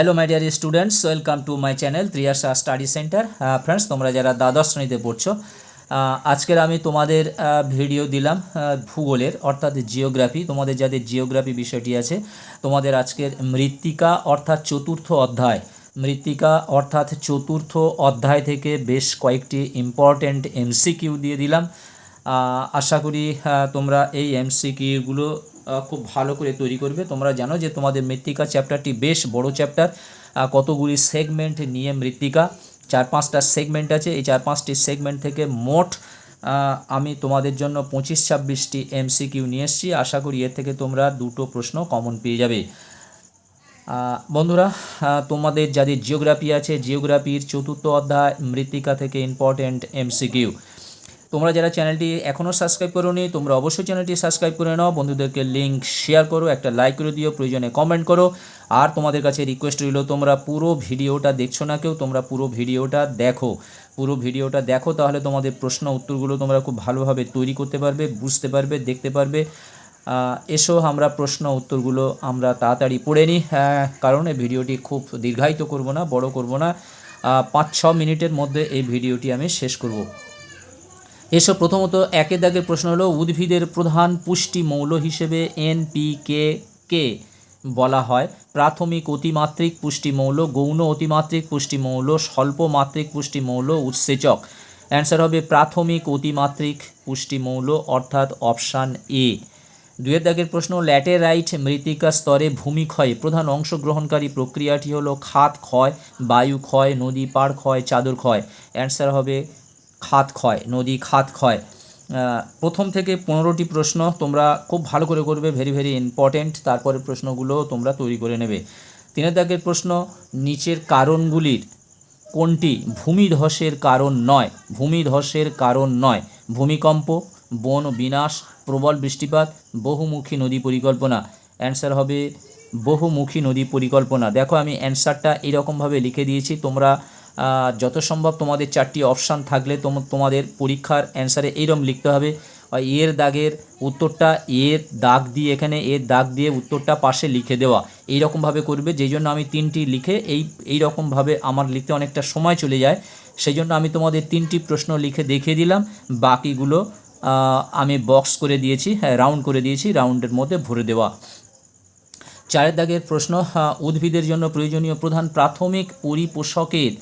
Hello my dear students, welcome to my channel Triyasha study centre. Friends, তোমরা যারা দ্বাদশ শ্রেণীতে পড়ছো, আজকের আমি তোমাদের ভিডিও দিলাম ভূগোলের, অর্থাৎ জিওগ্রাফি। তোমাদের যাদের জিওগ্রাফি বিষয়টি আছে, তোমাদের আজকের মৃত্তিকা অর্থাৎ চতুর্থ অধ্যায়, মৃত্তিকা অর্থাৎ চতুর্থ অধ্যায় থেকে বেশ কয়েকটি ইম্পর্ট্যান্ট এমসিকিউ দিয়ে দিলাম। আশা করি তোমরা এই এমসিকিউগুলো খুব ভালো করে তৈরি করবে। তোমরা জানো যে তোমাদের মৃত্তিকা চ্যাপ্টারটি বেশ বড় চ্যাপ্টার, কতগুলি সেগমেন্ট নিয়ে মৃত্তিকা, 4-5টা সেগমেন্ট আছে। এই 4-5টি সেগমেন্ট থেকে মোট আমি তোমাদের জন্য 25-26টি এমসিকিউ নিয়ে এসেছি। আশা করি এর থেকে তোমরা দুটো প্রশ্ন কমন পেয়ে যাবে। বন্ধুরা, তোমাদের যাদের জিওগ্রাফি আছে, জিওগ্রাফির চতুর্থ অধ্যায় মৃত্তিকা থেকে ইম্পর্ট্যান্ট এমসিকিউ। তোমরা যারা চ্যানেলটি এখনও সাবস্ক্রাইব করোনি, তোমরা অবশ্যই চ্যানেলটি সাবস্ক্রাইব করে নাও, বন্ধুদেরকে লিঙ্ক শেয়ার করো, একটা লাইক করে দিও, প্রয়োজনে কমেন্ট করো। আর তোমাদের কাছে রিকোয়েস্ট রইল, তোমরা পুরো ভিডিওটা দেখছো না কেউ, তোমরা পুরো ভিডিওটা দেখো। পুরো ভিডিওটা দেখো, তাহলে তোমাদের প্রশ্ন উত্তরগুলো তোমরা খুব ভালোভাবে তৈরি করতে পারবে, বুঝতে পারবে, দেখতে পারবে। এসো আমরা প্রশ্ন উত্তরগুলো আমরা তাড়াতাড়ি পড়ে নিই, কারণ এই ভিডিওটি খুব দীর্ঘায়িত করব না, বড় করব না। 5-6 মিনিটের মধ্যে এই ভিডিওটি আমি শেষ করব। এসব প্রথমত একের দাগের প্রশ্ন হলো, উদ্ভিদের প্রধান পুষ্টি মৌল হিসেবে এনপিকে কে বলা হয়? প্রাথমিক অতিমাত্রিক পুষ্টিমৌল, গৌণ অতিমাত্রিক পুষ্টিমৌল, স্বল্পমাত্রিক পুষ্টিমৌল, উৎসেচক। অ্যান্সার হবে প্রাথমিক অতিমাত্রিক পুষ্টিমৌল, অর্থাৎ অপশান এ। দুয়ের দাগের প্রশ্ন, ল্যাটেরাইট মৃত্তিকা স্তরে ভূমিক্ষয়ে প্রধান অংশগ্রহণকারী প্রক্রিয়াটি হলো খাত ক্ষয়, বায়ু ক্ষয়, নদী পাড় ক্ষয়, চাদর ক্ষয়। অ্যান্সার হবে খাত ক্ষয়, নদী খাত ক্ষয়। প্রথম থেকে 15টি প্রশ্ন তোমরা খুব ভালো করে করবে, ভেরি ভেরি ইম্পর্ট্যান্ট। তারপরে প্রশ্নগুলো তোমরা তৈরি করে নেবে। 3 দাগের প্রশ্ন, নিচের কারণগুলির কোনটি ভূমিধসের কারণ নয়? ভূমিধসের কারণ নয়: ভূমিকম্প, বন বিনাশ, প্রবল বৃষ্টিপাত, বহুমুখী নদী পরিকল্পনা। অ্যান্সার হবে বহুমুখী নদী পরিকল্পনা। দেখো, আমি অ্যান্সারটা এরকমভাবে লিখে দিয়েছি, তোমরা যত সম্ভব তোমাদের 4টি অপশান থাকলে তোমাদের পরীক্ষার অ্যান্সারে এইরকম লিখতে হবে। এর দাগের উত্তরটা এর দাগ দিয়ে, এখানে এর দাগ দিয়ে উত্তরটা পাশে লিখে দেওয়া, এইরকমভাবে করবে। যেই জন্য আমি 3টি লিখে এইরকমভাবে আমার লিখতে অনেকটা সময় চলে যায়, সেই জন্য আমি তোমাদের 3টি প্রশ্ন লিখে দেখিয়ে দিলাম। বাকিগুলো আমি বক্স করে দিয়েছি, রাউন্ড করে দিয়েছি, রাউন্ডের মধ্যে ভরে দেওয়া। 4 দাগের প্রশ্ন, উদ্ভিদের জন্য প্রয়োজনীয় প্রধান প্রাথমিক পরিপোষকের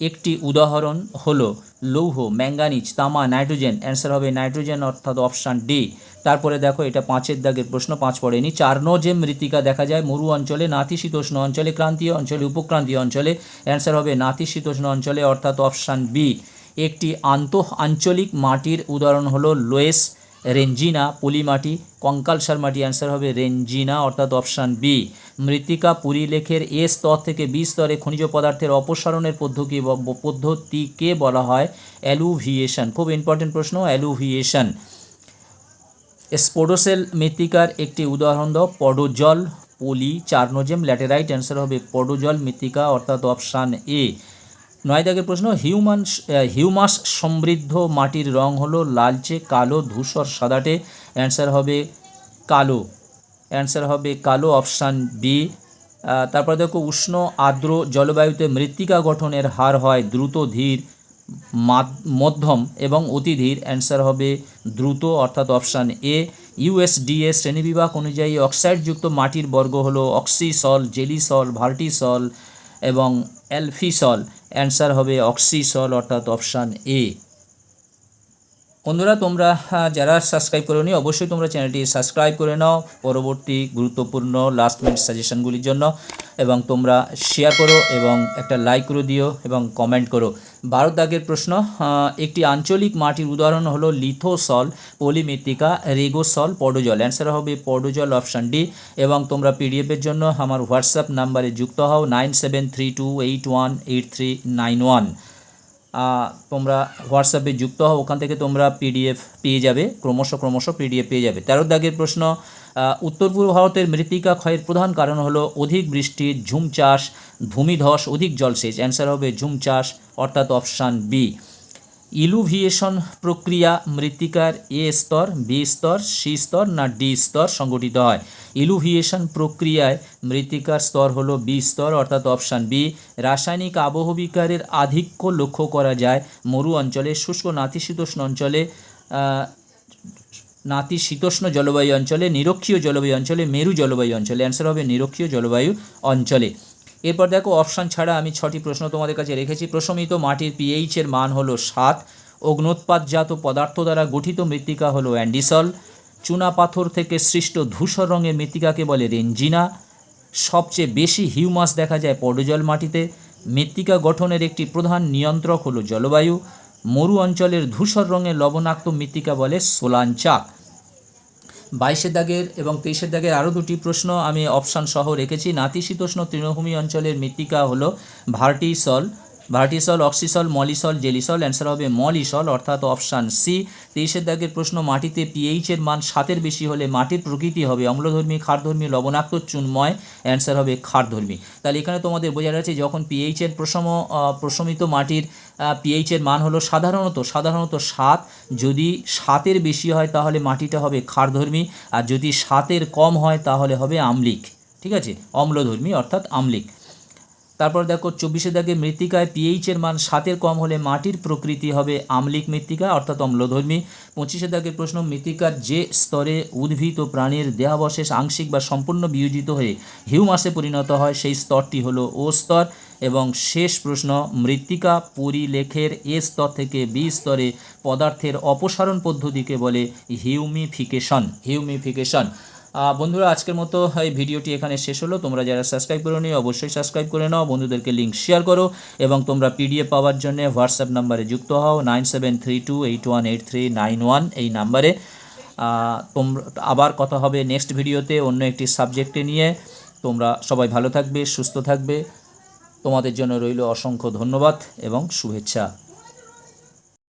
একটি উদাহরণ হলো লৌহ, ম্যাঙ্গানিজ, তামা, নাইট্রোজেন। অ্যান্সার হবে নাইট্রোজেন, অর্থাৎ অপশান ডি। তারপরে দেখো, এটা 5 দাগের প্রশ্ন, 5 পড়েনি। চার্নোজেম মৃত্তিকা দেখা যায় মরু অঞ্চলে, নাতিশীতোষ্ণ অঞ্চলে, ক্রান্তীয় অঞ্চলে, উপক্রান্তীয় অঞ্চলে। অ্যান্সার হবে নাতিশীতোষ্ণ অঞ্চলে, অর্থাৎ অপশান বি। একটি আন্তঃআঞ্চলিক মাটির উদাহরণ হলো লোয়েস, রেঞ্জিনা, পলিমাটি, কঙ্কালসার মাটি। অ্যান্সার হবে রেঞ্জিনা, অর্থাৎ অপশান বি। মৃত্তিকা পরিলেখের এ স্তর থেকে বি স্তরে খনিজ পদার্থের অপসারণের পদ্ধতিকে বলা হয় অ্যালুভিয়েশন। খুব ইম্পর্টেন্ট প্রশ্ন, অ্যালুভিয়েশন। স্পোডোসেল মৃত্তিকার একটি উদাহরণ দাও। পডোজল, পলি, চার্নোজেম, ল্যাটেরাইট। অ্যান্সার হবে পডোজল মৃত্তিকা, অর্থাৎ অপশান এ। 9 দাগের প্রশ্ন, হিউমাস সমৃদ্ধ মাটির রং হলো লালচে, কালো, ধূসর, সাদাটে। অ্যান্সার হবে কালো, অ্যান্সার হবে কালো, অপশান বি। তারপর দেখো, উষ্ণ আর্দ্র জলবায়ুতে মৃত্তিকা গঠনের হার হয় দ্রুত, ধীর, মধ্যম এবং অতি ধীর। অ্যান্সার হবে দ্রুত, অর্থাৎ অপশান এ। ইউএসডিএ শ্রেণীবিভাগ অনুযায়ী অক্সাইডযুক্ত মাটির বর্গ হলো অক্সিসল, জেলিসল, ভার্টিসল এবং অ্যালফিসল। অ্যান্সার হবে অক্সিসল, অর্থাৎ অপশান এ। বন্ধুরা, তোমরা যারা সাবস্ক্রাইব করোনি, অবশ্যই তোমরা চ্যানেলটি সাবস্ক্রাইব করে নাও পরবর্তী গুরুত্বপূর্ণ লাস্ট মিনিট সাজেশনগুলির জন্য, এবং তোমরা শেয়ার করো এবং একটা লাইক করে দিও এবং কমেন্ট করো। 12 দাগের প্রশ্ন, একটি আঞ্চলিক মাটির উদাহরণ হলো লিথোসল, পলিমৃত্তিকা, রেগোসল, পডোজল। অ্যান্সার হবে পডোজল, অপশান ডি। এবং তোমরা পিডিএফের জন্য আমার হোয়াটসঅ্যাপ নাম্বারে যুক্ত হও 9732818391। তোমরা হোয়াটসঅ্যাপে যুক্ত হও, ওখান থেকে তোমরা পিডিএফ পেয়ে যাবে, ক্রমশ পিডিএফ পেয়ে যাবে। 13 দাগের প্রশ্ন, উত্তর পূর্ব ভারতের মৃত্তিকা ক্ষয়ের প্রধান কারণ হলো অধিক বৃষ্টি, ঝুম চাষ, ভূমিধস, অধিক জলসেচ। অ্যান্সার হবে ঝুম চাষ, অর্থাৎ অপশান বি। ইলুভিয়েশন প্রক্রিয়া মৃত্তিকার এ স্তর, বি স্তর, সি স্তর না ডি স্তর সংগঠিত হয়? ইলুভিয়েশন প্রক্রিয়ায় মৃত্তিকার স্তর হলো বি স্তর, অর্থাৎ অপশান বি। রাসায়নিক আবহবিকারের আধিক্য লক্ষ্য করা যায় মরু অঞ্চলে, শুষ্ক নাতিশীতোষ্ণ অঞ্চলে, নাতিশীতোষ্ণ জলবায়ু অঞ্চলে, নিরক্ষীয় জলবায়ু অঞ্চলে, মেরু জলবায়ু অঞ্চলে। অ্যান্সার হবে নিরক্ষীয় জলবায়ু অঞ্চলে। এরপর দেখো অপশান ছাড়া আমি 6টি প্রশ্ন তোমাদের কাছে রেখেছি। প্রশমিত মাটির পিএইচের মান হলো 7। অগ্নুৎপাতজাত পদার্থ দ্বারা গঠিত মৃত্তিকা হলো অ্যান্ডিসল। চুনা পাথর থেকে সৃষ্ট ধূসর রঙের মৃত্তিকাকে বলে রেঞ্জিনা। সবচেয়ে বেশি হিউমাস দেখা যায় পর্ডজল মাটিতে। মৃত্তিকা গঠনের একটি প্রধান নিয়ন্ত্রক হলো জলবায়ু। মরু অঞ্চলের ধূসর রঙের লবণাক্ত মৃত্তিকা বলে সোলাঞ্চাক। 22 দাগের এবং 23 দাগের আরও 2টি প্রশ্ন আমি অপশান সহ রেখেছি। নাতিশীতোষ্ণ তৃণভূমি অঞ্চলের মৃত্তিকা হলো ভার্টিসল, অক্সিসল, মলিসল, জেলিসল। অ্যান্সার হবে মলিসল, অর্থাৎ অপশান সি। 23 দাগের প্রশ্ন, মাটিতে পিএইচের মান 7-এর বেশি হলে মাটির প্রকৃতি হবে অম্লধর্মী, ক্ষারধর্মী, লবণাক্ত, চুনময়। অ্যান্সার হবে ক্ষারধর্মী। তাহলে এখানে তোমাদের বোঝা যাচ্ছে যখন পিএইচের প্রশমিত মাটির পিএইচের মান হলো সাধারণত 7। যদি 7-এর বেশি হয় তাহলে মাটিটা হবে ক্ষারধর্মী, আর যদি 7-এর কম হয় তাহলে হবে আম্লিক। ঠিক আছে, অম্লধর্মী অর্থাৎ আম্লিক। তারপর দেখো 24 দাগে মৃত্তিকায় পিএইচের মান 7-এর কম হলে মাটির প্রকৃতি হবে আম্লিক মৃত্তিকা অর্থাৎ অম্লধর্মী। 25 দাগের প্রশ্ন, মৃত্তিকার যে স্তরে উদ্ভিদ ও প্রাণীর দেহাবশেষ আংশিক বা সম্পূর্ণ বিয়োজিত হয়ে হিউমাসে পরিণত হয় সেই স্তরটি হলো ও স্তর। এবং শেষ প্রশ্ন, মৃত্তিকা পরিলেখের এ স্তর থেকে বি স্তরে পদার্থের অপসারণ পদ্ধতিকে বলে হিউমিফিকেশন। বন্ধুরা, আজকের মতো এই ভিডিওটি এখানে শেষ হলো। তোমরা যারা সাবস্ক্রাইব করোনি অবশ্যই সাবস্ক্রাইব করে নাও, বন্ধুদেরকে লিঙ্ক শেয়ার করো এবং তোমরা পিডিএফ পাওয়ার জন্য হোয়াটসঅ্যাপ নাম্বারে যুক্ত হও 9732818391 এই নাম্বারে। তোমরা আবার কথা হবে নেক্সট ভিডিওতে অন্য একটি সাবজেক্টে নিয়ে। তোমরা সবাই ভালো থাকবে, সুস্থ থাকবে। তোমাদের জন্য রইল অসংখ্য ধন্যবাদ এবং শুভেচ্ছা।